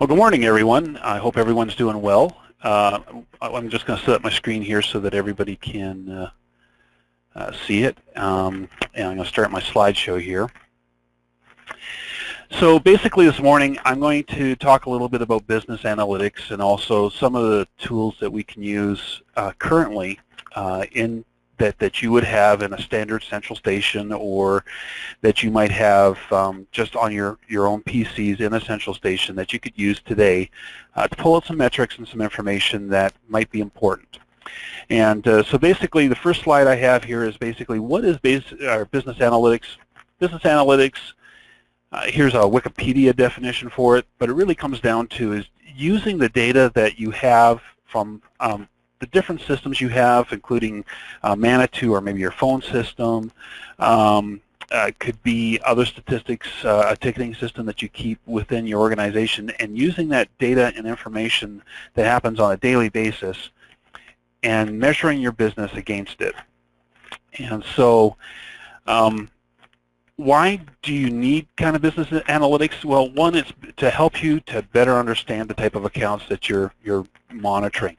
Well, good morning, everyone. I hope everyone's doing well. I'm just going to set up my screen here so that everybody can see it. And I'm going to start my slideshow here. So basically this morning, I'm going to talk a little bit about business analytics and also some of the tools that we can use currently that you would have in a standard central station, or that you might have just on your own PCs in a central station that you could use today to pull out some metrics and some information that might be important. And so basically the first slide I have here is basically what is business analytics. Business analytics, here's a Wikipedia definition for it, but it really comes down to is using the data that you have from the different systems you have, including Manitou or maybe your phone system. Could be other statistics, a ticketing system that you keep within your organization, and using that data and information that happens on a daily basis and measuring your business against it. And so why do you need kind of business analytics? Well, one is to help you to better understand the type of accounts that you're monitoring.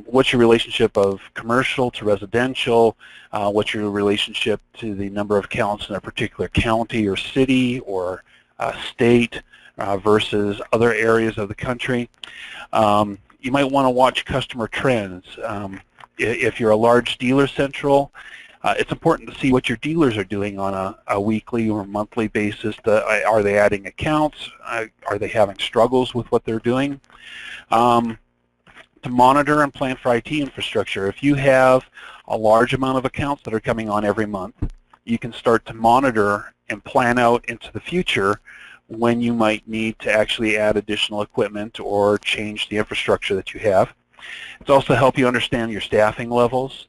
What's your relationship of commercial to residential? What's your relationship to the number of accounts in a particular county or city or state versus other areas of the country? You might want to watch customer trends. If you're a large dealer central, it's important to see what your dealers are doing on a weekly or monthly basis. Are they adding accounts? Are they having struggles with what they're doing? To monitor and plan for IT infrastructure. If you have a large amount of accounts that are coming on every month, you can start to monitor and plan out into the future when you might need to actually add additional equipment or change the infrastructure that you have. It's also help you understand your staffing levels.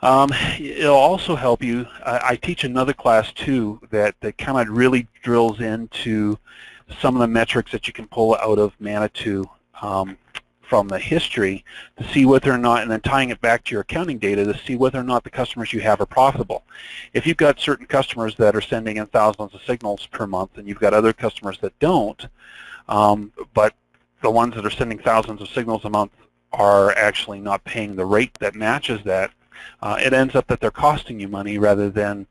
It'll also help you. I teach another class too that kind of really drills into some of the metrics that you can pull out of Manitou from the history to see whether or not, and then tying it back to your accounting data to see whether or not the customers you have are profitable. If you've got certain customers that are sending in thousands of signals per month and you've got other customers that don't, but the ones that are sending thousands of signals a month are actually not paying the rate that matches that, it ends up that they're costing you money rather than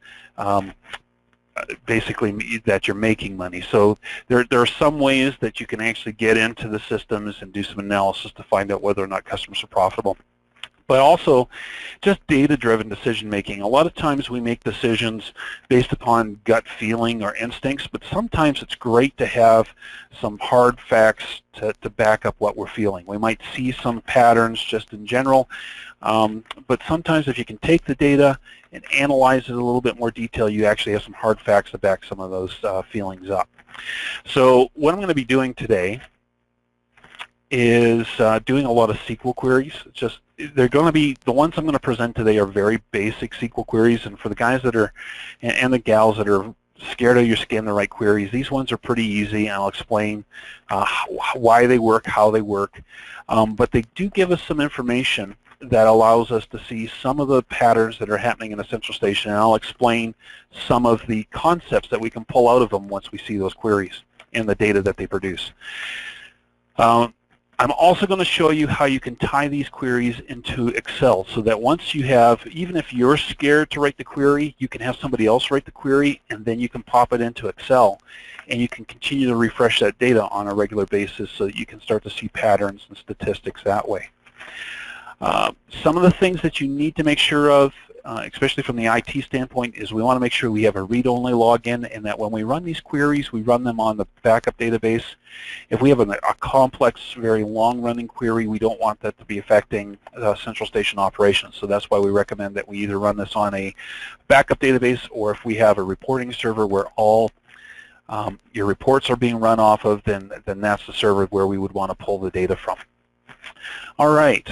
basically that you're making money. So there are some ways that you can actually get into the systems and do some analysis to find out whether or not customers are profitable. But also just data-driven decision making. A lot of times we make decisions based upon gut feeling or instincts, but sometimes it's great to have some hard facts to back up what we're feeling. We might see some patterns just in general, but sometimes if you can take the data and analyze it in a little bit more detail, you actually have some hard facts to back some of those feelings up. So what I'm going to be doing today is doing a lot of SQL queries. They're going to be, the ones I'm going to present today are very basic SQL queries, and for the guys that are, and the gals that are scared of your skin to write queries, these ones are pretty easy, and I'll explain why they work, how they work. But they do give us some information that allows us to see some of the patterns that are happening in a central station, and I'll explain some of the concepts that we can pull out of them once we see those queries and the data that they produce. I'm also going to show you how you can tie these queries into Excel so that once you have, even if you're scared to write the query, you can have somebody else write the query, and then you can pop it into Excel, and you can continue to refresh that data on a regular basis so that you can start to see patterns and statistics that way. Some of the things that you need to make sure of, especially from the IT standpoint, is we want to make sure we have a read-only login, and that when we run these queries, we run them on the backup database. If we have a complex, very long-running query, we don't want that to be affecting central station operations. So that's why we recommend that we either run this on a backup database, or if we have a reporting server where all your reports are being run off of, then that's the server where we would want to pull the data from. All right.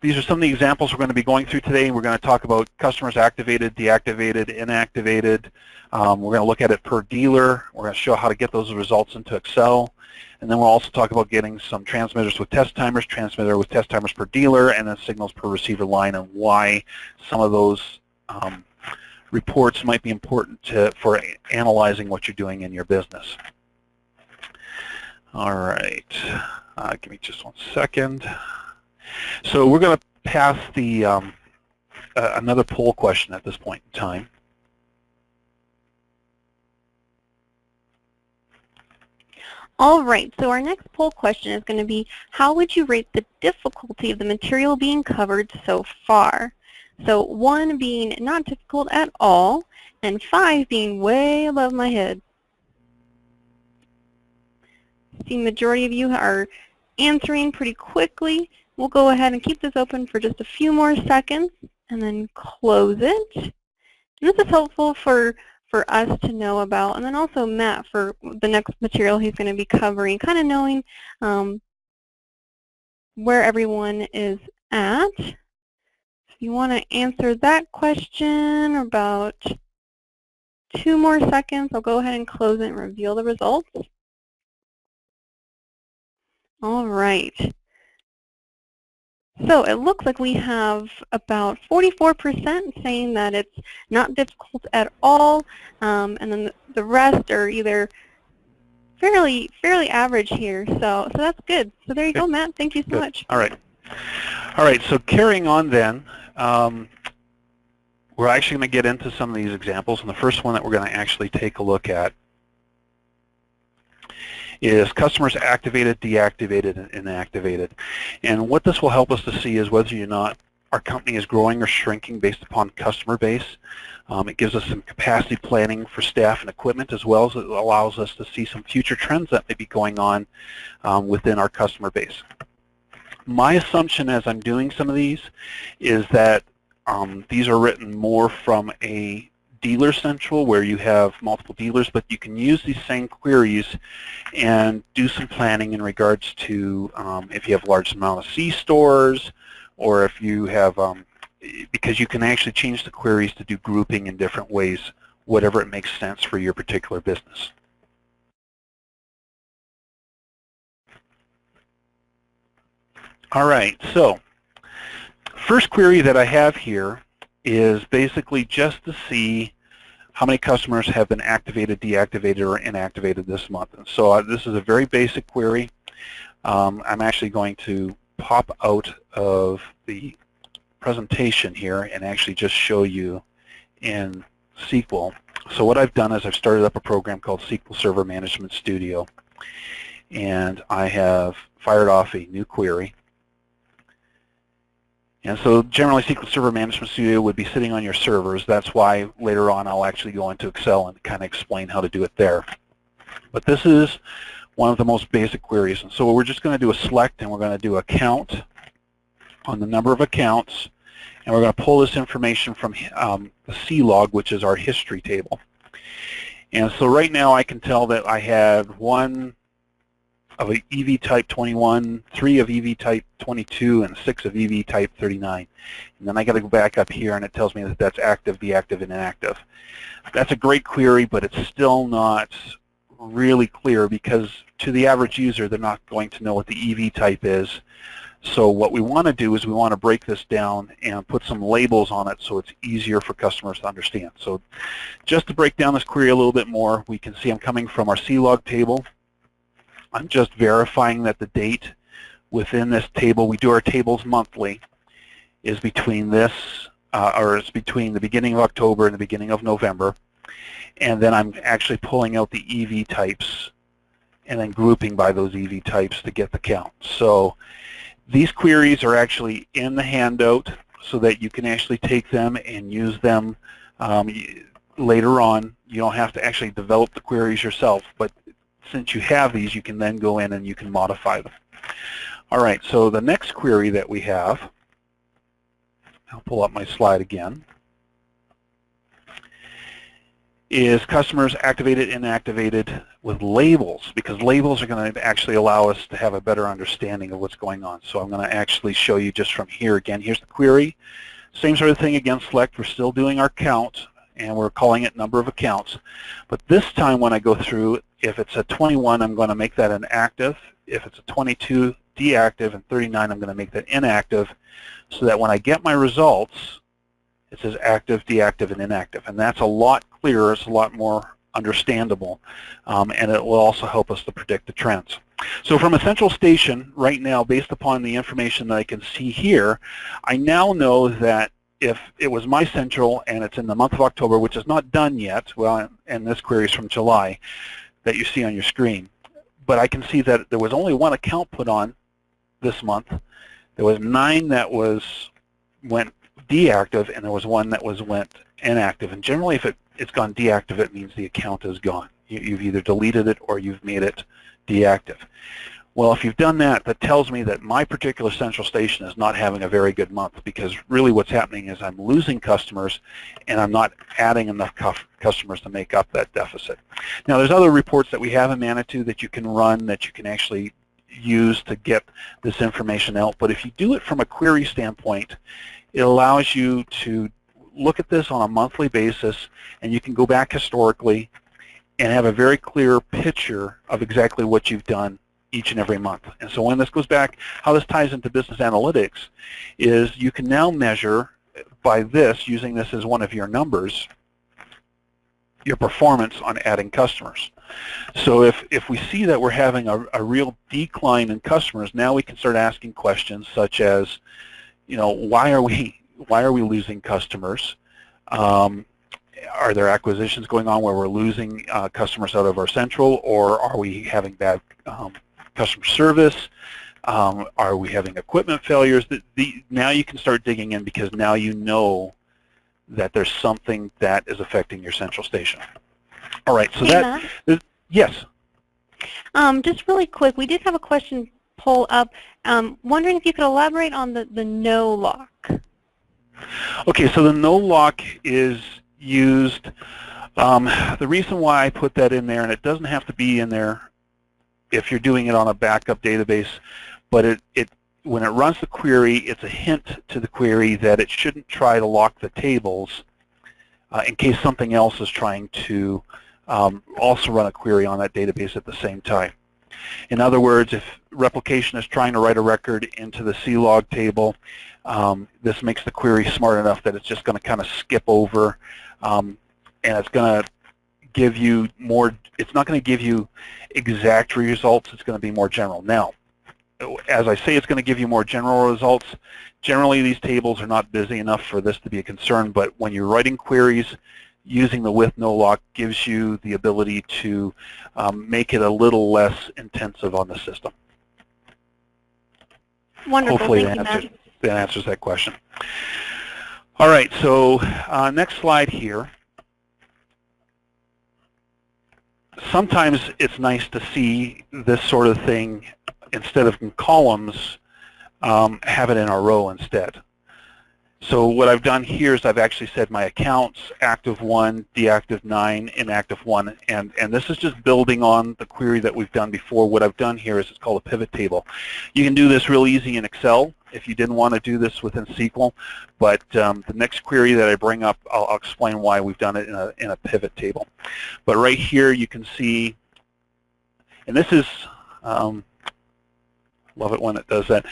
These are some of the examples we're going to be going through today. We're going to talk about customers activated, deactivated, inactivated. We're going to look at it per dealer. We're going to show how to get those results into Excel. And then we'll also talk about getting some transmitters with test timers, transmitter with test timers per dealer, and then signals per receiver line, and why some of those reports might be important for analyzing what you're doing in your business. All right, give me just 1 second. So we're going to pass the another poll question at this point in time. All right, so our next poll question is going to be, how would you rate the difficulty of the material being covered so far? So 1 being not difficult at all, and 5 being way above my head. The majority of you are answering pretty quickly. We'll go ahead and keep this open for just a few more seconds and then close it. And this is helpful for us to know about, and then also Matt for the next material he's going to be covering, kind of knowing where everyone is at. If you want to answer that question about 2 more seconds, I'll go ahead and close it and reveal the results. All right. So it looks like we have about 44% saying that it's not difficult at all, and then the rest are either fairly average here. So that's good. So there you go, Matt. Thank you so much. All right. All right. So carrying on then, we're actually going to get into some of these examples, and the first one that we're going to actually take a look at is customers activated, deactivated, and inactivated. And what this will help us to see is whether or not our company is growing or shrinking based upon customer base. It gives us some capacity planning for staff and equipment, as well as it allows us to see some future trends that may be going on within our customer base. My assumption as I'm doing some of these is that these are written more from a dealer central where you have multiple dealers, but you can use these same queries and do some planning in regards to if you have a large amount of C-stores, or if you have, because you can actually change the queries to do grouping in different ways, whatever it makes sense for your particular business. All right, so first query that I have here is basically just to see how many customers have been activated, deactivated, or inactivated this month. And so this is a very basic query. I'm actually going to pop out of the presentation here and actually just show you in SQL. So what I've done is I've started up a program called SQL Server Management Studio, and I have fired off a new query. And so generally SQL Server Management Studio would be sitting on your servers. That's why later on I'll actually go into Excel and kind of explain how to do it there. But this is one of the most basic queries. And so we're just going to do a select, and we're going to do a count on the number of accounts. And we're going to pull this information from the C log, which is our history table. And so right now I can tell that I had 1 of EV type 21, 3 of EV type 22, and 6 of EV type 39. And then I got to go back up here, and it tells me that that's active, deactive, and inactive. That's a great query, but it's still not really clear because to the average user, they're not going to know what the EV type is. So what we want to do is we want to break this down and put some labels on it so it's easier for customers to understand. So just to break down this query a little bit more, we can see I'm coming from our C log table. I'm just verifying that the date within this table, we do our tables monthly, is between this, or it's between the beginning of October and the beginning of November. And then I'm actually pulling out the EV types and then grouping by those EV types to get the count. So these queries are actually in the handout so that you can actually take them and use them later on. You don't have to actually develop the queries yourself, but since you have these, you can then go in and you can modify them. All right, so the next query that we have, I'll pull up my slide again, is customers activated, inactivated with labels, because labels are going to actually allow us to have a better understanding of what's going on. So I'm going to actually show you just from here again. Here's the query. Same sort of thing again, select. We're still doing our count, and we're calling it number of accounts. But this time when I go through, if it's a 21, I'm going to make that an active. If it's a 22, deactive, and 39, I'm going to make that inactive, so that when I get my results, it says active, deactive, and inactive. And that's a lot clearer. It's a lot more understandable. And it will also help us to predict the trends. So from a central station right now, based upon the information that I can see here, I now know that if it was my central and it's in the month of October, which is not done yet, well, and this query is from July that you see on your screen, but I can see that there was only one account put on this month. There was 9 that went deactive, and there was 1 that went inactive. And generally, if it's gone deactive, it means the account is gone. You've either deleted it or you've made it deactive. Well, if you've done that, that tells me that my particular central station is not having a very good month, because really what's happening is I'm losing customers and I'm not adding enough customers to make up that deficit. Now, there's other reports that we have in Manitou that you can run, that you can actually use to get this information out. But if you do it from a query standpoint, it allows you to look at this on a monthly basis, and you can go back historically and have a very clear picture of exactly what you've done each and every month. And so when this goes back, how this ties into business analytics is you can now measure by this, using this as one of your numbers, your performance on adding customers. So if we see that we're having a real decline in customers, now we can start asking questions such as, why are we losing customers? Are there acquisitions going on where we're losing customers out of our central, or are we having bad customer service? Are we having equipment failures? Now you can start digging in, because now you know that there's something that is affecting your central station. All right, so yes. Just really quick, we did have a question pull up. Wondering if you could elaborate on the no lock. Okay, so the no lock is used. The reason why I put that in there, and it doesn't have to be in there if you're doing it on a backup database, but when it runs the query, it's a hint to the query that it shouldn't try to lock the tables in case something else is trying to also run a query on that database at the same time. In other words, if replication is trying to write a record into the C-log table, this makes the query smart enough that it's just going to kind of skip over, and it's going to give you more. It's not going to give you exact results. It's going to be more general. Now, as I say, it's going to give you more general results. Generally, these tables are not busy enough for this to be a concern, but when you're writing queries, using the with no lock gives you the ability to make it a little less intensive on the system. Wonderful. Hopefully that answers that question. All right, so next slide here. Sometimes it's nice to see this sort of thing, instead of in columns, have it in a row instead. So what I've done here is I've actually said my accounts, active 1, deactive 9, inactive 1, and this is just building on the query that we've done before. What I've done here is it's called a pivot table. You can do this real easy in Excel if you didn't want to do this within SQL, but the next query that I bring up, I'll explain why we've done it in a pivot table. But right here you can see, and this is, love it when it does that.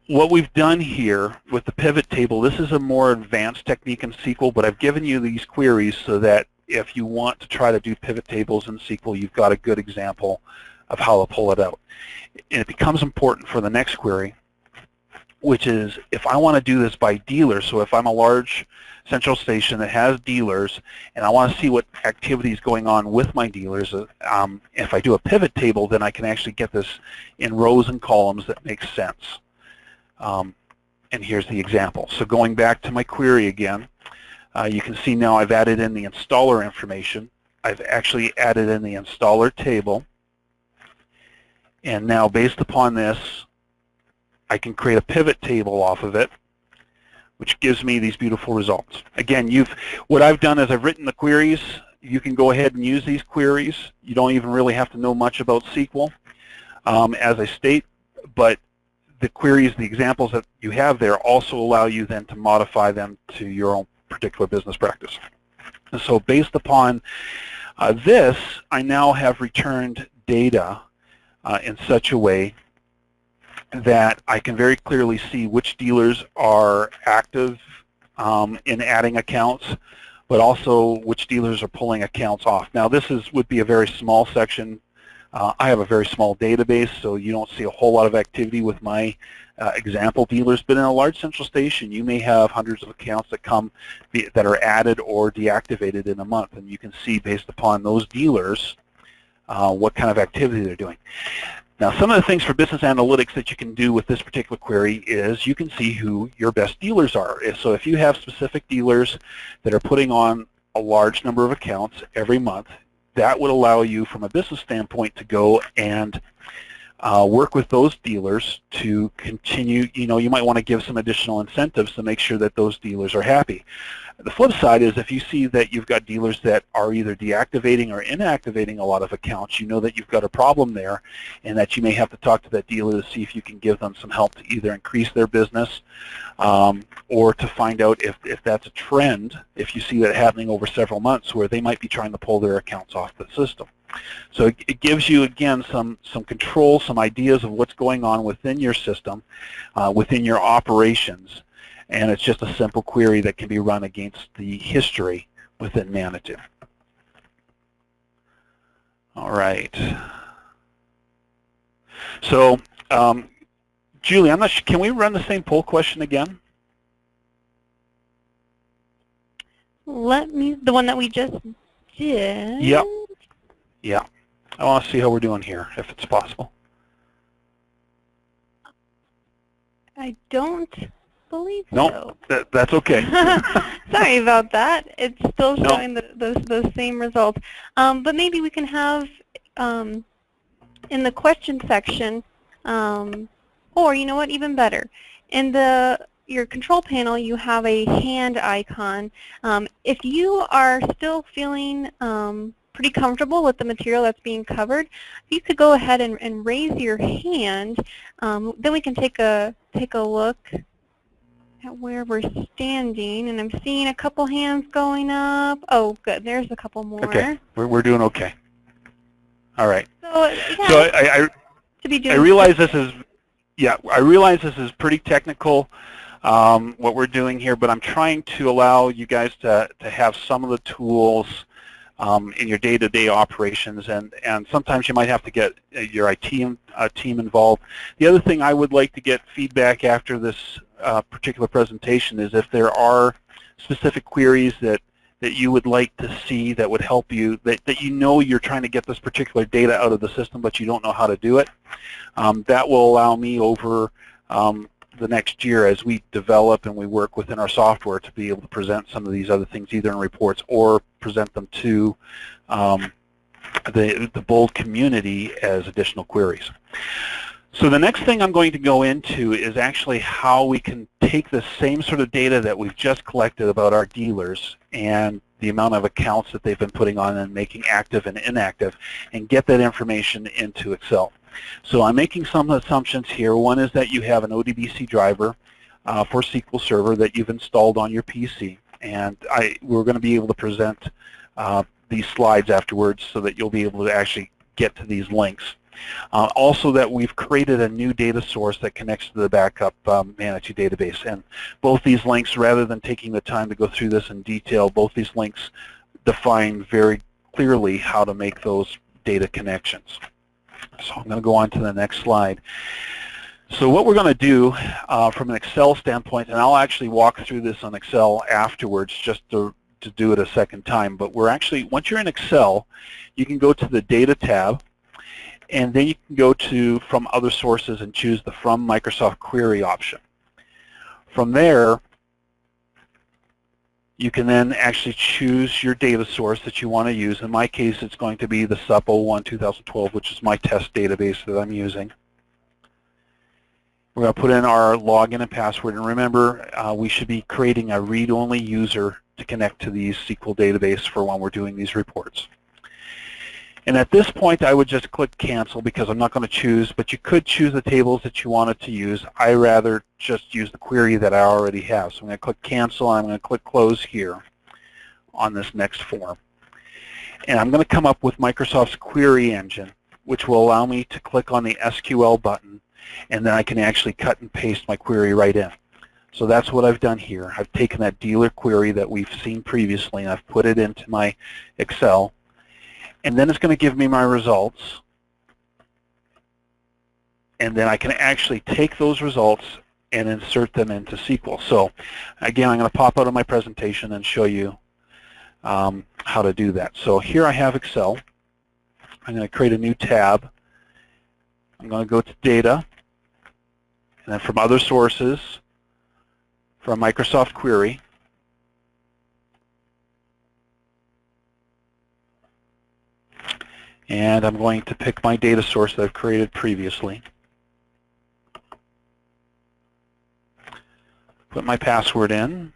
What we've done here with the pivot table, this is a more advanced technique in SQL, but I've given you these queries so that if you want to try to do pivot tables in SQL, you've got a good example of how to pull it out. And it becomes important for the next query, which is if I want to do this by dealer. So if I'm a large central station that has dealers and I want to see what activity is going on with my dealers, if I do a pivot table, then I can actually get this in rows and columns that make sense. And here's the example. So going back to my query again, you can see now I've added in the installer information. I've actually added in the installer table. And now based upon this, I can create a pivot table off of it, which gives me these beautiful results. Again, what I've done is I've written the queries. You can go ahead and use these queries. You don't even really have to know much about SQL, as I state, but the queries, the examples that you have there also allow you then to modify them to your own particular business practice. And so based upon this, I now have returned data in such a way that I can very clearly see which dealers are active in adding accounts, but also which dealers are pulling accounts off. Now this would be a very small section I have a very small database, so you don't see a whole lot of activity with my example dealers, but in a large central station, you may have hundreds of accounts that that are added or deactivated in a month, and you can see based upon those dealers what kind of activity they're doing. Now, some of the things for business analytics that you can do with this particular query is you can see who your best dealers are. So if you have specific dealers that are putting on a large number of accounts every month, that would allow you from a business standpoint to go and work with those dealers to continue. You might want to give some additional incentives to make sure that those dealers are happy. The flip side is if you see that you've got dealers that are either deactivating or inactivating a lot of accounts, you know that you've got a problem there and that you may have to talk to that dealer to see if you can give them some help to either increase their business or to find out if that's a trend, if you see that happening over several months where they might be trying to pull their accounts off the system. So it gives you, again, some control, some ideas of what's going on within your system, within your operations, and it's just a simple query that can be run against the history within Manitou. All right. So, Julie, I'm not sure, can we run the same poll question again? The one that we just did. Yep. Yeah. I want to see how we're doing here, if it's possible. I don't believe so. No, that's okay. Sorry about that. It's still showing those same results. But maybe we can have in the question section, or you know what, even better, in your control panel, you have a hand icon. If you are still feeling pretty comfortable with the material that's being covered, you could go ahead and raise your hand. Then we can take a look at where we're standing, and I'm seeing a couple hands going up. Oh, good. There's a couple more. Okay, we're doing okay. All right. So, yeah, so I realize this is I realize this is pretty technical what we're doing here, but I'm trying to allow you guys to have some of the tools in your day-to-day operations, and sometimes you might have to get your IT team involved. The other thing I would like to get feedback after this particular presentation is if there are specific queries that you would like to see that would help you, that you know you're trying to get this particular data out of the system but you don't know how to do it. That will allow me over the next year as we develop and we work within our software to be able to present some of these other things either in reports or present them to the BOLD community as additional queries. So the next thing I'm going to go into is actually how we can take the same sort of data that we've just collected about our dealers and the amount of accounts that they've been putting on and making active and inactive and get that information into Excel. So I'm making some assumptions here. One is that you have an ODBC driver for SQL Server that you've installed on your PC, and we're going to be able to present these slides afterwards so that you'll be able to actually get to these links. Also that we've created a new data source that connects to the backup Manitou database, and both these links, rather than taking the time to go through this in detail, both these links define very clearly how to make those data connections. So I'm going to go on to the next slide. So what we're going to do from an Excel standpoint, and I'll actually walk through this on Excel afterwards just to do it a second time, but we're actually, once you're in Excel, you can go to the Data tab, and then you can go to From Other Sources and choose the From Microsoft Query option. From there, you can then actually choose your data source that you want to use. In my case, it's going to be the SUP 01 2012, which is my test database that I'm using. We're going to put in our login and password, and remember, we should be creating a read-only user to connect to the SQL database for when we're doing these reports. And at this point, I would just click Cancel because I'm not going to choose, but you could choose the tables that you wanted to use. I rather just use the query that I already have. So I'm going to click Cancel, and I'm going to click Close here on this next form. And I'm going to come up with Microsoft's Query Engine, which will allow me to click on the SQL button, and then I can actually cut and paste my query right in. So that's what I've done here. I've taken that dealer query that we've seen previously, and I've put it into my Excel. And then it's going to give me my results. and then I can actually take those results and insert them into SQL. So again, I'm going to pop out of my presentation and show you how to do that. So here I have Excel. I'm going to create a new tab. I'm going to go to Data, and then from Other Sources, from Microsoft Query, and I'm going to pick my data source that I've created previously. Put my password in,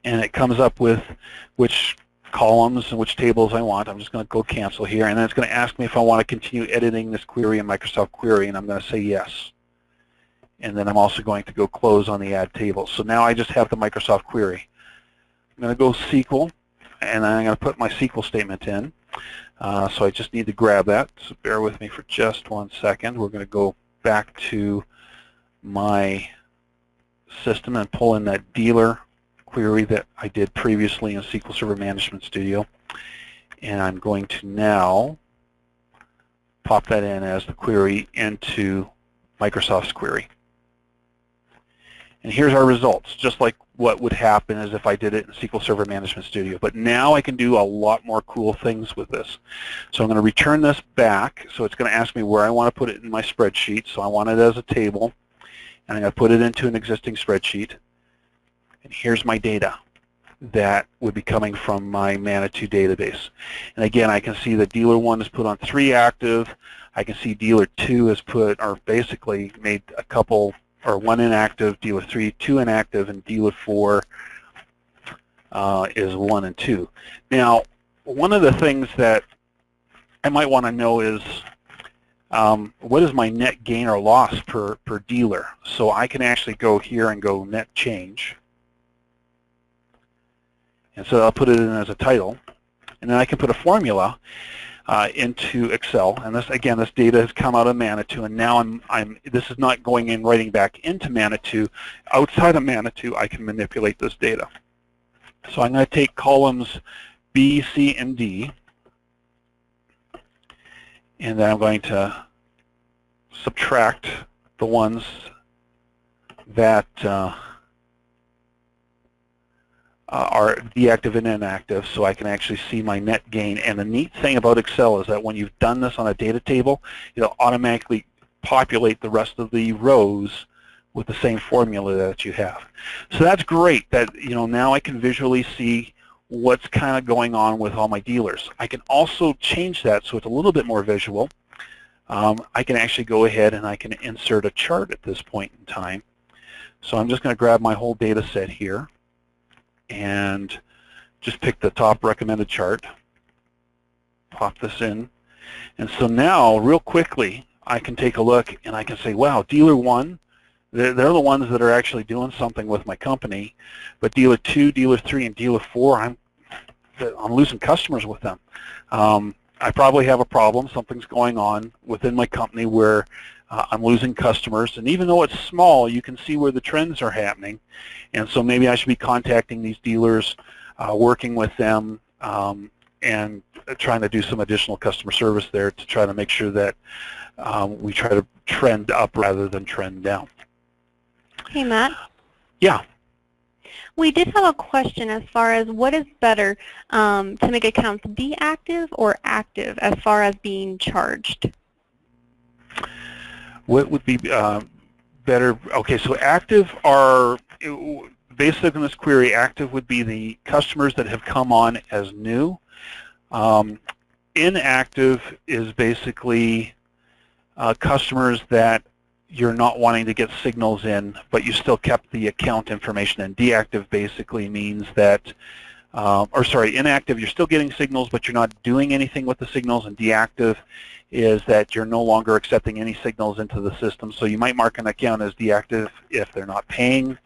and it comes up with which columns and which tables I want. I'm just going to go cancel here, and then it's going to ask me if I want to continue editing this query in Microsoft Query, and I'm going to say yes. And then I'm also going to go close on the Add Table. So now I just have the Microsoft Query. I'm going to go SQL, and then I'm going to put my SQL statement in. So I just need to grab that. So bear with me for just 1 second. We're going to go back to my system and pull in that dealer query that I did previously in SQL Server Management Studio. And I'm going to now pop that in as the query into Microsoft's query. And here's our results, just like what would happen as if I did it in SQL Server Management Studio. But now I can do a lot more cool things with this. So I'm going to return this back. So it's going to ask me where I want to put it in my spreadsheet. So I want it as a table. And I'm going to put it into an existing spreadsheet. And here's my data that would be coming from my Manitou database. And again, I can see that dealer 1 is put on 3 active. I can see dealer 2 has put, or basically made a couple, or 1 inactive, dealer 3, 2 inactive, and dealer 4 is 1 and 2. Now, one of the things that I might want to know is what is my net gain or loss per dealer? So I can actually go here and go net change. And so I'll put it in as a title. And then I can put a formula into Excel. And this, again, this data has come out of Manitou, and now this is not going in, writing back into Manitou. Outside of Manitou, I can manipulate this data. So I'm going to take columns B, C, and D, and then I'm going to subtract the ones that are deactive and inactive, so I can actually see my net gain. And the neat thing about Excel is that when you've done this on a data table, it'll automatically populate the rest of the rows with the same formula that you have. So that's great that, now I can visually see what's kind of going on with all my dealers. I can also change that so it's a little bit more visual. I can actually go ahead and I can insert a chart at this point in time. So I'm just going to grab my whole data set here and just pick the top recommended chart, pop this in. And so now, real quickly, I can take a look and I can say, wow, dealer 1, they're the ones that are actually doing something with my company, but dealer 2, dealer 3, and dealer 4, I'm losing customers with them. I probably have a problem. Something's going on within my company where I'm losing customers, and even though it's small, you can see where the trends are happening. And so maybe I should be contacting these dealers, working with them, and trying to do some additional customer service there to try to make sure that we try to trend up rather than trend down. Hey, Matt. Yeah. We did have a question as far as what is better to make accounts deactive or active as far as being charged? What would be better? Okay, so active are, basically in this query, active would be the customers that have come on as new. Inactive is basically customers that you're not wanting to get signals in, but you still kept the account information. And deactive basically means that, inactive, you're still getting signals, but you're not doing anything with the signals. And deactive is that you're no longer accepting any signals into the system. So you might mark an account as deactive if they're not paying,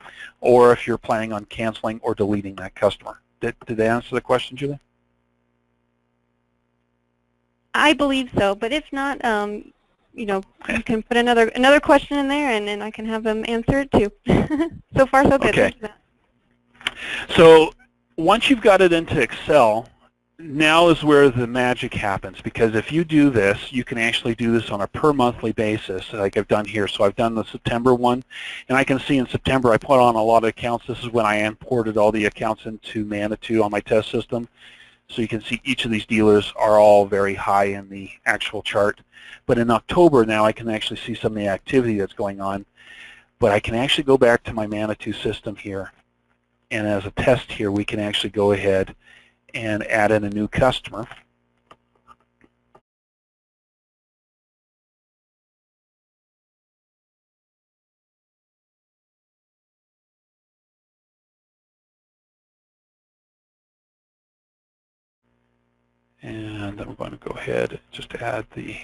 or if you're planning on canceling or deleting that customer. Did that answer the question, Julie? I believe so, but if not, you can put another question in there, and then I can have them answer it too. So far, so good. Okay. So once you've got it into Excel, now is where the magic happens, because if you do this, you can actually do this on a per monthly basis, like I've done here. So I've done the September one, and I can see in September I put on a lot of accounts. This is when I imported all the accounts into Manitou on my test system. So you can see each of these dealers are all very high in the actual chart. But in October now I can actually see some of the activity that's going on. But I can actually go back to my Manitou system here, and as a test here we can actually go ahead and add in a new customer. And then we're going to go ahead and just add the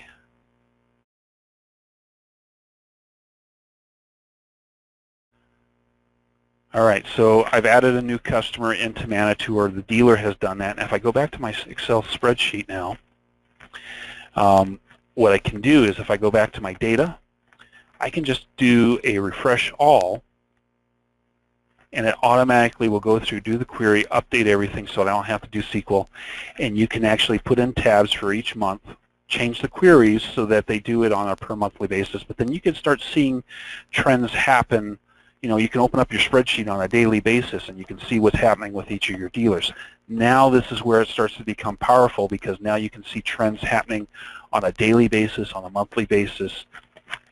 all right, so I've added a new customer into Manitou, or the dealer has done that. And if I go back to my Excel spreadsheet now, what I can do is if I go back to my data, I can just do a refresh all, and it automatically will go through, do the query, update everything so I don't have to do SQL. And you can actually put in tabs for each month, change the queries so that they do it on a per monthly basis. But then you can start seeing trends happen. You know, you can open up your spreadsheet on a daily basis and you can see what's happening with each of your dealers. Now this is where it starts to become powerful, because now you can see trends happening on a daily basis, on a monthly basis,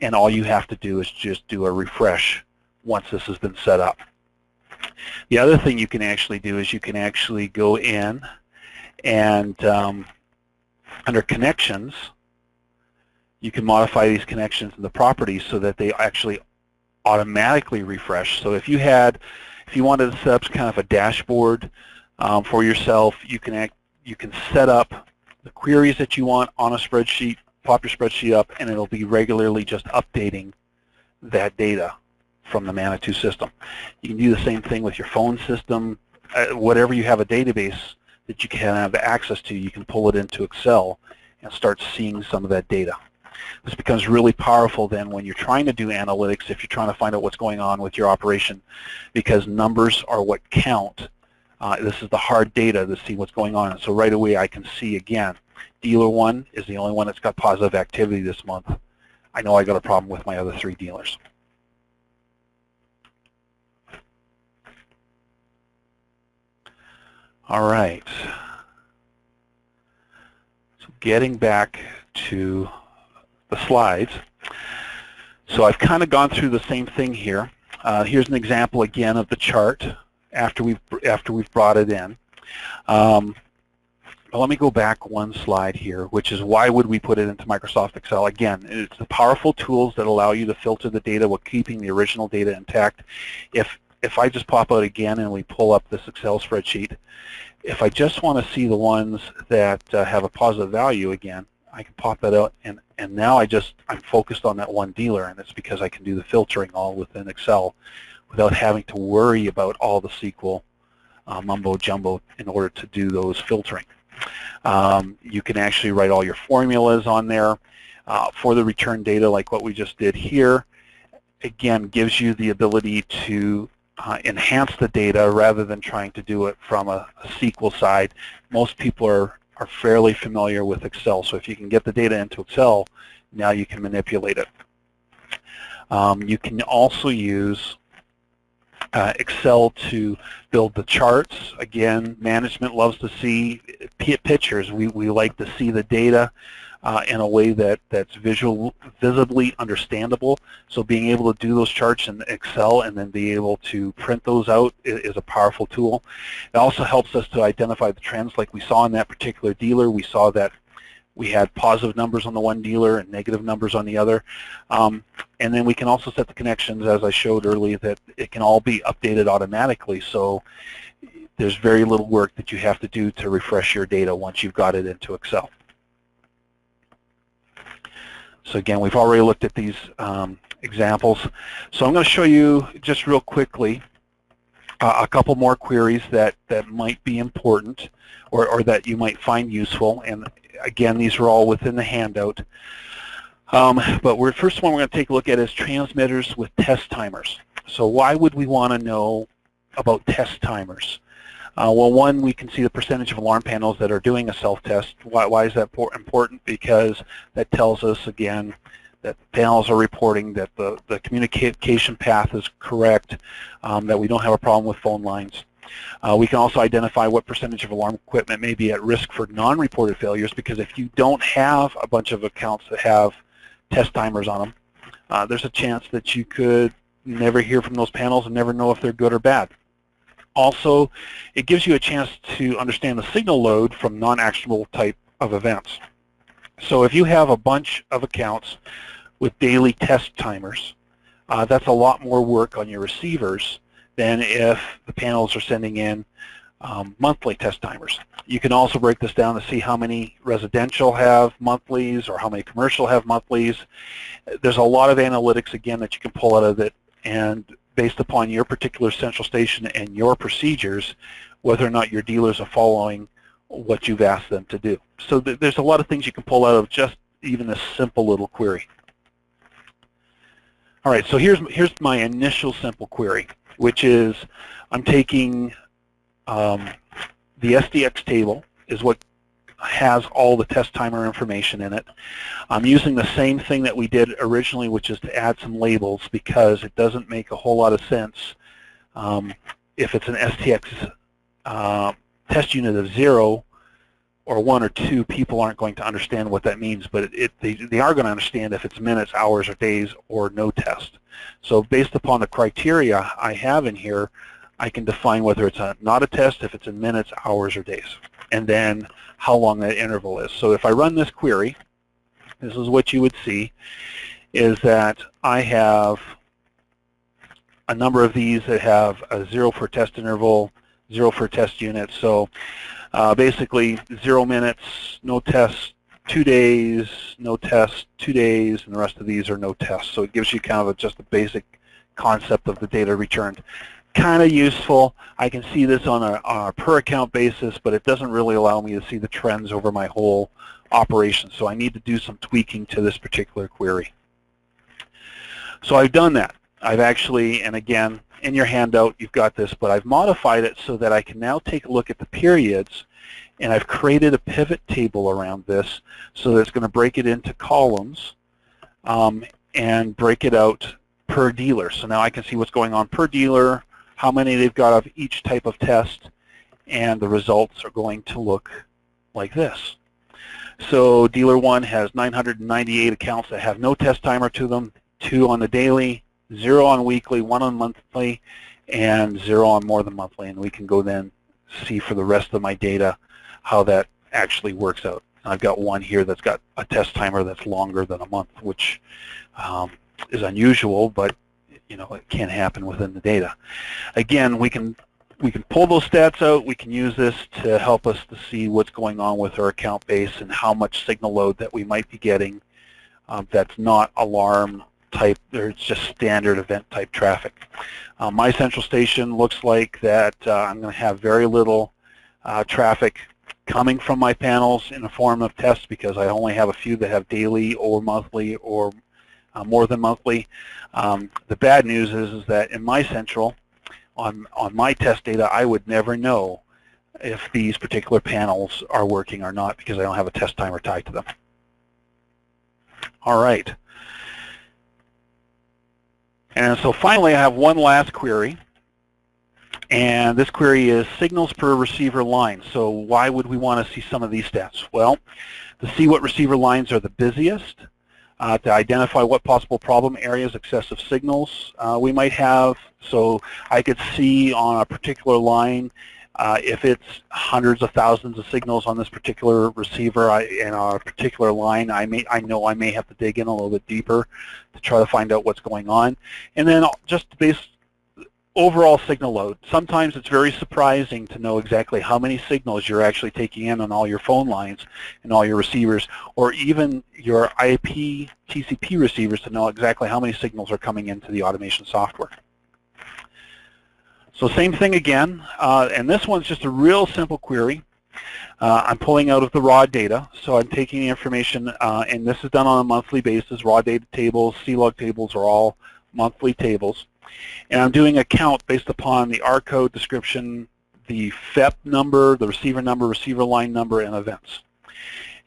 and all you have to do is just do a refresh once this has been set up. The other thing you can actually do is you can actually go in and under connections, you can modify these connections in the properties so that they actually automatically refresh. So if you wanted to set up kind of a dashboard for yourself, you can set up the queries that you want on a spreadsheet, pop your spreadsheet up, and it'll be regularly just updating that data from the Manitou system. You can do the same thing with your phone system. Whatever you have a database that you can have access to, you can pull it into Excel and start seeing some of that data. This becomes really powerful then when you're trying to do analytics, if you're trying to find out what's going on with your operation, because numbers are what count. This is the hard data to see what's going on. And so right away I can see again, dealer 1 is the only one that's got positive activity this month. I know I got a problem with my other 3 dealers. All right. So getting back to the slides. So I've kind of gone through the same thing here. Here's an example again of the chart after we've brought it in. Let me go back one slide here, which is why would we put it into Microsoft Excel? Again, it's the powerful tools that allow you to filter the data while keeping the original data intact. If I just pop out again and we pull up this Excel spreadsheet, if I just want to see the ones that have a positive value again, I can pop that out, and now I'm focused on that one dealer, and it's because I can do the filtering all within Excel without having to worry about all the SQL mumbo jumbo in order to do those filtering. You can actually write all your formulas on there for the return data, like what we just did here. Again, gives you the ability to enhance the data rather than trying to do it from a SQL side. Most people are fairly familiar with Excel, so if you can get the data into Excel, now you can manipulate it. You can also use Excel to build the charts. Again, management loves to see pictures. We like to see the data in a way that's visibly understandable. So being able to do those charts in Excel and then be able to print those out is a powerful tool. It also helps us to identify the trends, like we saw in that particular dealer. We saw that we had positive numbers on the one dealer and negative numbers on the other. And then we can also set the connections, as I showed earlier, that it can all be updated automatically. So there's very little work that you have to do to refresh your data once you've got it into Excel. So again, we've already looked at these examples. So I'm going to show you just real quickly a couple more queries that might be important or that you might find useful. And again, these are all within the handout. But first one we're going to take a look at is transmitters with test timers. So why would we want to know about test timers? Well, one, we can see the percentage of alarm panels that are doing a self-test. Why is that important? Because that tells us, again, that panels are reporting that the communication path is correct, that we don't have a problem with phone lines. We can also identify what percentage of alarm equipment may be at risk for non-reported failures, because if you don't have a bunch of accounts that have test timers on them, there's a chance that you could never hear from those panels and never know if they're good or bad. Also, it gives you a chance to understand the signal load from non-actionable type of events. So if you have a bunch of accounts with daily test timers, that's a lot more work on your receivers than if the panels are sending in monthly test timers. You can also break this down to see how many residential have monthlies or how many commercial have monthlies. There's a lot of analytics, again, that you can pull out of it, and based upon your particular central station and your procedures, whether or not your dealers are following what you've asked them to do. So there's a lot of things you can pull out of just even this simple little query. All right, so here's my initial simple query, which is I'm taking the SDX table is what has all the test timer information in it. I'm using the same thing that we did originally, which is to add some labels, because it doesn't make a whole lot of sense if it's an STX test unit of 0 or 1 or 2, people aren't going to understand what that means, but they are going to understand if it's minutes, hours, or days, or no test. So based upon the criteria I have in here, I can define whether it's not a test, if it's in minutes, hours, or days, and then how long that interval is. So if I run this query, this is what you would see, is that I have a number of these that have a 0 for test interval, 0 for test unit. So basically 0 minutes, no test, 2 days, no test, 2 days, and the rest of these are no tests. So it gives you kind of just a basic concept of the data returned. Kind of useful. I can see this on a per account basis, but it doesn't really allow me to see the trends over my whole operation. So I need to do some tweaking to this particular query. So I've done that. I've actually, and again, in your handout you've got this, but I've modified it so that I can now take a look at the periods, and I've created a pivot table around this so that it's going to break it into columns and break it out per dealer. So now I can see what's going on per dealer, how many they've got of each type of test, and the results are going to look like this. So dealer 1 has 998 accounts that have no test timer to them, 2 on the daily, 0 on weekly, 1 on monthly, and 0 on more than monthly. And we can go then see for the rest of my data how that actually works out. I've got one here that's got a test timer that's longer than a month, which is unusual, but you know, it can happen within the data. Again, we can pull those stats out. We can use this to help us to see what's going on with our account base and how much signal load that we might be getting that's not alarm type, or it's just standard event type traffic. My central station looks like that I'm going to have very little traffic coming from my panels in the form of tests, because I only have a few that have daily or monthly or more than monthly. The bad news is that in my central, on my test data, I would never know if these particular panels are working or not, because I don't have a test timer tied to them. All right. And so finally, I have one last query. And this query is signals per receiver line. So why would we want to see some of these stats? Well, to see what receiver lines are the busiest, to identify what possible problem areas, excessive signals we might have. So I could see on a particular line, if it's hundreds of thousands of signals on this particular receiver and on a particular line, I know I may have to dig in a little bit deeper to try to find out what's going on. And then just base overall signal load. Sometimes it's very surprising to know exactly how many signals you're actually taking in on all your phone lines and all your receivers, or even your IP TCP receivers, to know exactly how many signals are coming into the automation software. So same thing again, and this one's just a real simple query. I'm pulling out of the raw data, so I'm taking the information, and this is done on a monthly basis. Raw data tables, C-log tables are all monthly tables. And I'm doing a count based upon the R code description, the FEP number, the receiver number, receiver line number, and events.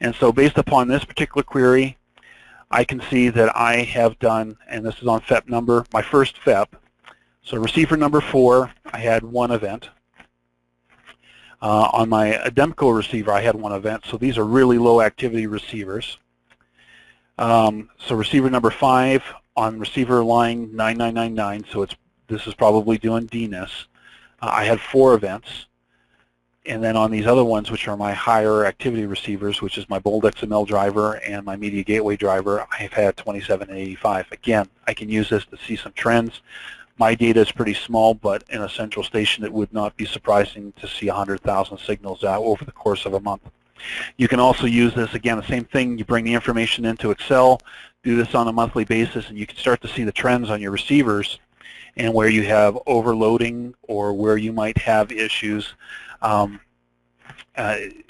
And so based upon this particular query, I can see that I have done, and this is on FEP number, my first FEP. So receiver number 4, I had 1 event. On my Ademco receiver, I had 1 event. So these are really low activity receivers. So receiver number 5 on receiver line 9999, so this is probably doing DNIS. I had 4 events. And then on these other ones, which are my higher activity receivers, which is my Bold XML driver and my Media Gateway driver, I've had 27 and 85. Again, I can use this to see some trends. My data is pretty small, but in a central station, it would not be surprising to see 100,000 signals out over the course of a month. You can also use this, again, the same thing, you bring the information into Excel, do this on a monthly basis, and you can start to see the trends on your receivers and where you have overloading or where you might have issues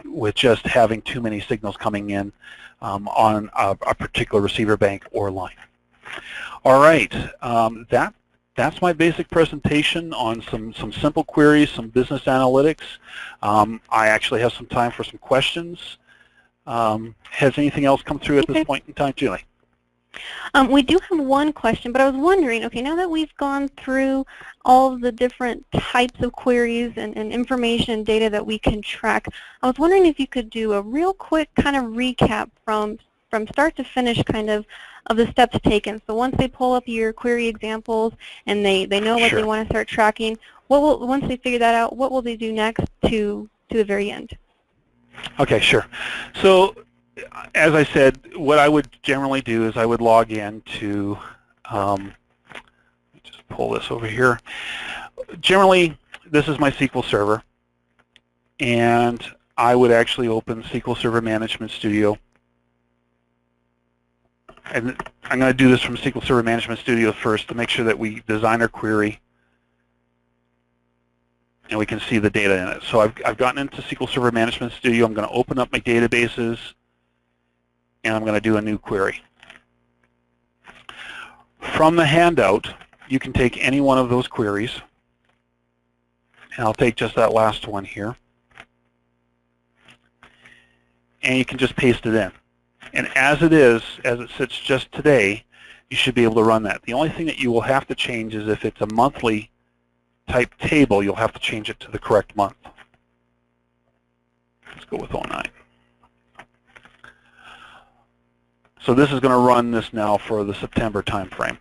with just having too many signals coming in on a particular receiver bank or line. All right, that's my basic presentation on some simple queries, some business analytics. I actually have some time for some questions. Has anything else come through at this point in time, Julie? We do have one question, but I was wondering, okay, now that we've gone through all of the different types of queries and information and data that we can track, I was wondering if you could do a real quick kind of recap from start to finish kind of the steps taken. So once they pull up your query examples and they know what they want to start tracking, once they figure that out, what will they do next to the very end? Okay, sure. So as I said, what I would generally do is I would log in to, just pull this over here. Generally, this is my SQL Server, and I would actually open SQL Server Management Studio. And I'm going to do this from SQL Server Management Studio first to make sure that we design our query and we can see the data in it. So I've gotten into SQL Server Management Studio. I'm going to open up my databases, and I'm going to do a new query. From the handout, you can take any one of those queries, and I'll take just that last one here, and you can just paste it in. And as it sits just today, you should be able to run that. The only thing that you will have to change is if it's a monthly type table, you'll have to change it to the correct month. Let's go with 09. So this is going to run this now for the September time frame.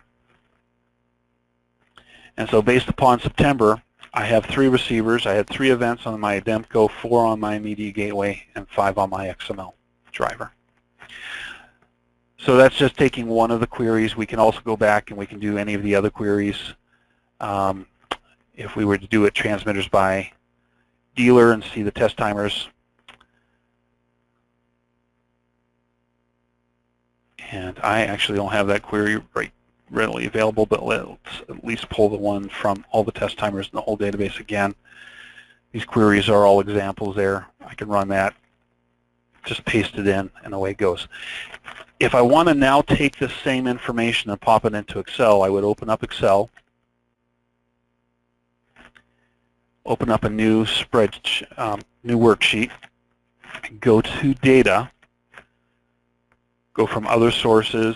And so based upon September, I have 3 receivers. I had 3 events on my Ademco, 4 on my Media Gateway, and 5 on my XML driver. So that's just taking one of the queries. We can also go back and we can do any of the other queries. If we were to do it transmitters by dealer and see the test timers. And I actually don't have that query readily available, but let's at least pull the one from all the test timers in the whole database again. These queries are all examples there. I can run that, just paste it in, and away it goes. If I want to now take this same information and pop it into Excel, I would open up Excel, open up a new new worksheet, go to Data, go from Other Sources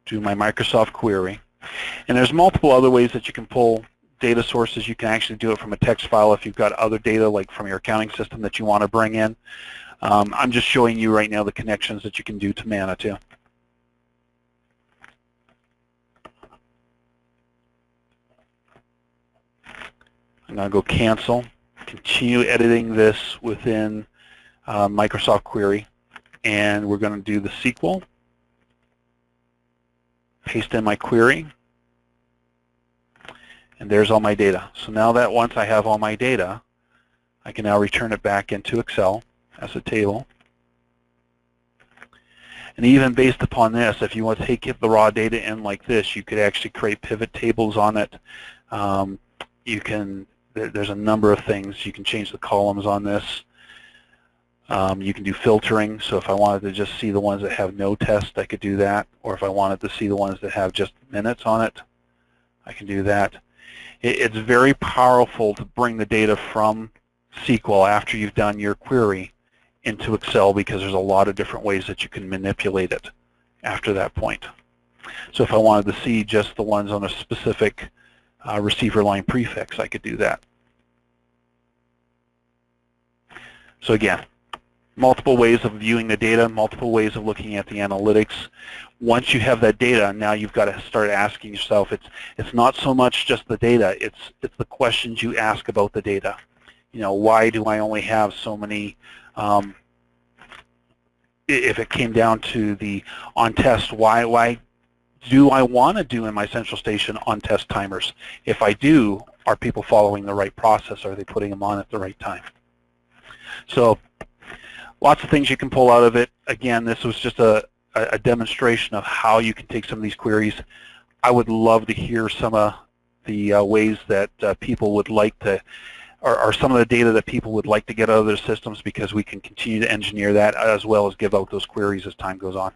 to my Microsoft query. And there's multiple other ways that you can pull data sources. You can actually do it from a text file if you've got other data, like from your accounting system, that you want to bring in. I'm just showing you right now the connections that you can do to Manitou. I'm going to go Cancel, continue editing this within Microsoft Query, and we're going to do the SQL, paste in my query, and there's all my data. So now that once I have all my data, I can now return it back into Excel as a table. And even based upon this, if you want to take the raw data in like this, you could actually create pivot tables on it. There's a number of things. You can change the columns on this. You can do filtering, so if I wanted to just see the ones that have no test, I could do that. Or if I wanted to see the ones that have just minutes on it, I can do that. It's very powerful to bring the data from SQL after you've done your query into Excel, because there's a lot of different ways that you can manipulate it after that point. So if I wanted to see just the ones on a specific receiver line prefix, I could do that. So again, multiple ways of viewing the data, multiple ways of looking at the analytics. Once you have that data, now you've got to start asking yourself, it's not so much just the data, it's the questions you ask about the data. You know, why do I only have so many, if it came down to the on test, why do I want to do in my central station on test timers? If I do, are people following the right process? Are they putting them on at the right time? So lots of things you can pull out of it. Again, this was just a demonstration of how you can take some of these queries. I would love to hear some of the ways that people would like to, or some of the data that people would like to get out of their systems, because we can continue to engineer that as well as give out those queries as time goes on.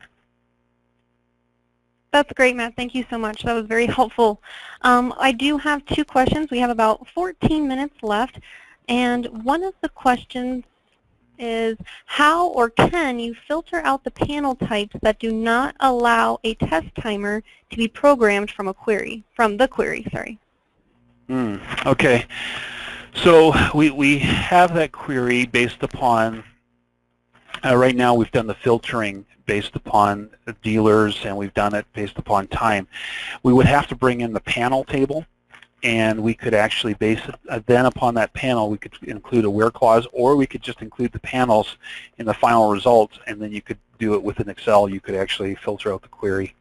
That's great, Matt. Thank you so much. That was very helpful. I do have 2 questions. We have about 14 minutes left. And one of the questions is, how or can you filter out the panel types that do not allow a test timer to be programmed from the query, sorry. Okay. So we have that query based upon, right now we've done the filtering based upon dealers, and we've done it based upon time. We would have to bring in the panel table, and we could actually base it, then upon that panel we could include a where clause, or we could just include the panels in the final results, and then you could do it within Excel. You could actually filter out the query.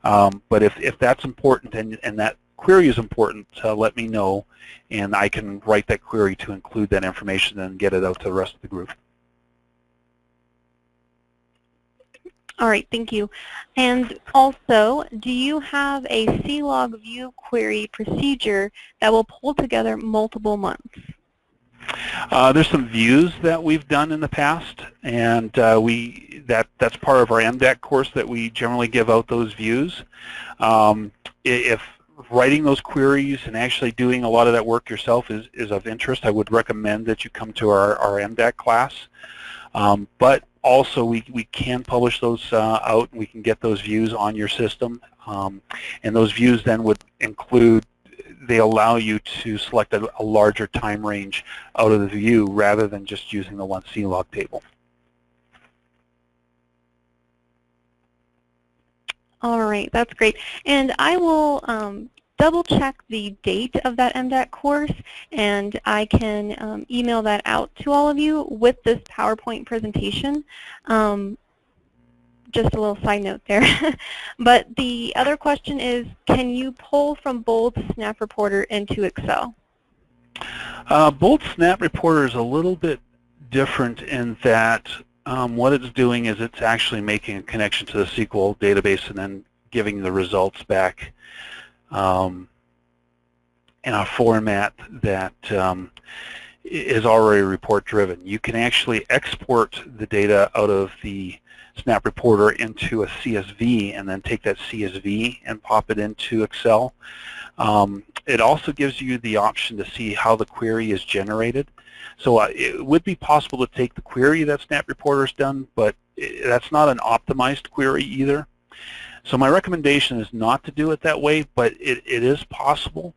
But if that's important and that query is important, let me know, and I can write that query to include that information and get it out to the rest of the group. All right, thank you. And also, do you have a CLOG view query procedure that will pull together multiple months? There's some views that we've done in the past, and that's part of our MDAC course that we generally give out those views. If writing those queries and actually doing a lot of that work yourself is of interest, I would recommend that you come to our MDAC class. But also we can publish those out, and we can get those views on your system. And those views then would include, they allow you to select a larger time range out of the view rather than just using the one CLOG table. All right, that's great. And I will double check the date of that MDAC course, and I can email that out to all of you with this PowerPoint presentation. Just a little side note there. But the other question is, can you pull from both Snap Reporter into Excel? Both Snap Reporter is a little bit different in that what it's doing is it's actually making a connection to the SQL database and then giving the results back in a format that is already report-driven. You can actually export the data out of the Snap Reporter into a CSV and then take that CSV and pop it into Excel. It also gives you the option to see how the query is generated. So it would be possible to take the query that Snap Reporter's done, but that's not an optimized query either. So my recommendation is not to do it that way, but it is possible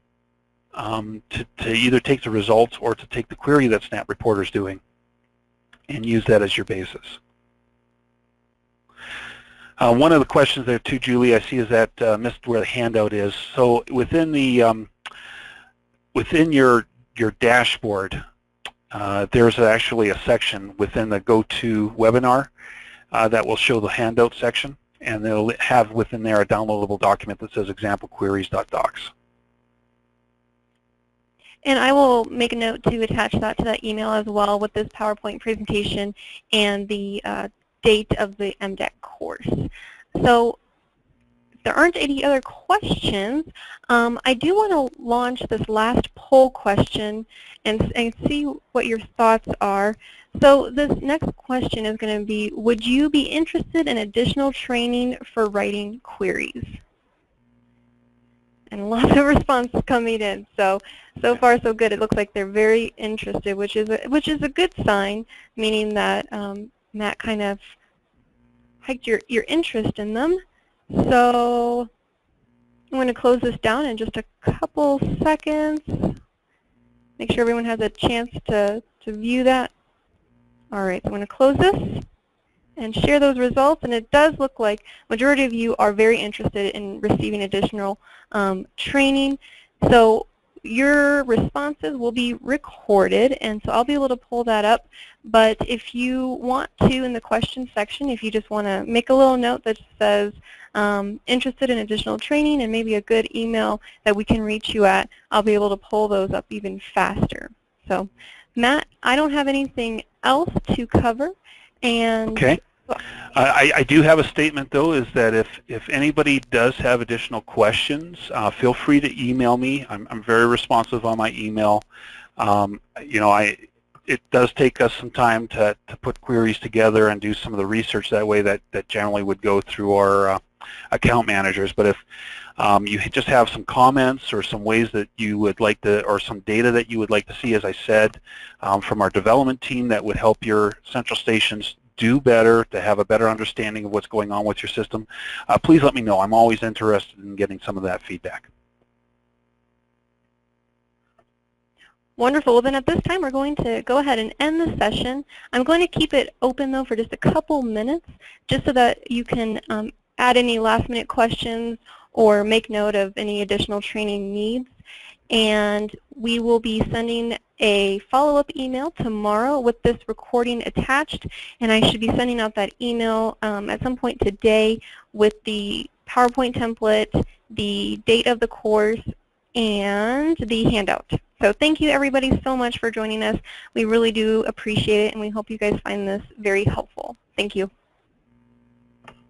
to either take the results or to take the query that Snap Reporter's doing and use that as your basis. One of the questions there too, Julie, I see is that missed where the handout is. So within the within your dashboard, there's actually a section within the Go To webinar that will show the handout section, and they'll have within there a downloadable document that says example queries.docs. And I will make a note to attach that to that email as well with this PowerPoint presentation and the date of the MDAC course. So if there aren't any other questions, I do want to launch this last poll question and see what your thoughts are. So this next question is going to be, would you be interested in additional training for writing queries? and lots of responses coming in. So far so good. It looks like they're very interested, which is a good sign, meaning that Matt kind of hiked your interest in them. So I'm going to close this down in just a couple seconds. Make sure everyone has a chance to view that. All right, so I'm going to close this and share those results, and it does look like majority of you are very interested in receiving additional training. So your responses will be recorded, and so I'll be able to pull that up. But if you want to, in the question section, if you just want to make a little note that says interested in additional training and maybe a good email that we can reach you at, I'll be able to pull those up even faster. So Matt, I don't have anything else to cover. And okay. I do have a statement, though, is that if anybody does have additional questions, feel free to email me. I'm very responsive on my email. You know, it does take us some time to put queries together and do some of the research that way that generally would go through our account managers. But if you just have some comments or some ways that you would like to, or some data that you would like to see, as I said, from our development team that would help your central stations do better, to have a better understanding of what's going on with your system, please let me know. I'm always interested in getting some of that feedback. Wonderful. Well, then at this time, we're going to go ahead and end the session. I'm going to keep it open, though, for just a couple minutes, just so that you can add any last-minute questions or make note of any additional training needs. And we will be sending a follow-up email tomorrow with this recording attached, and I should be sending out that email at some point today with the PowerPoint template, the date of the course, and the handout. So thank you, everybody, so much for joining us. We really do appreciate it, and we hope you guys find this very helpful. Thank you.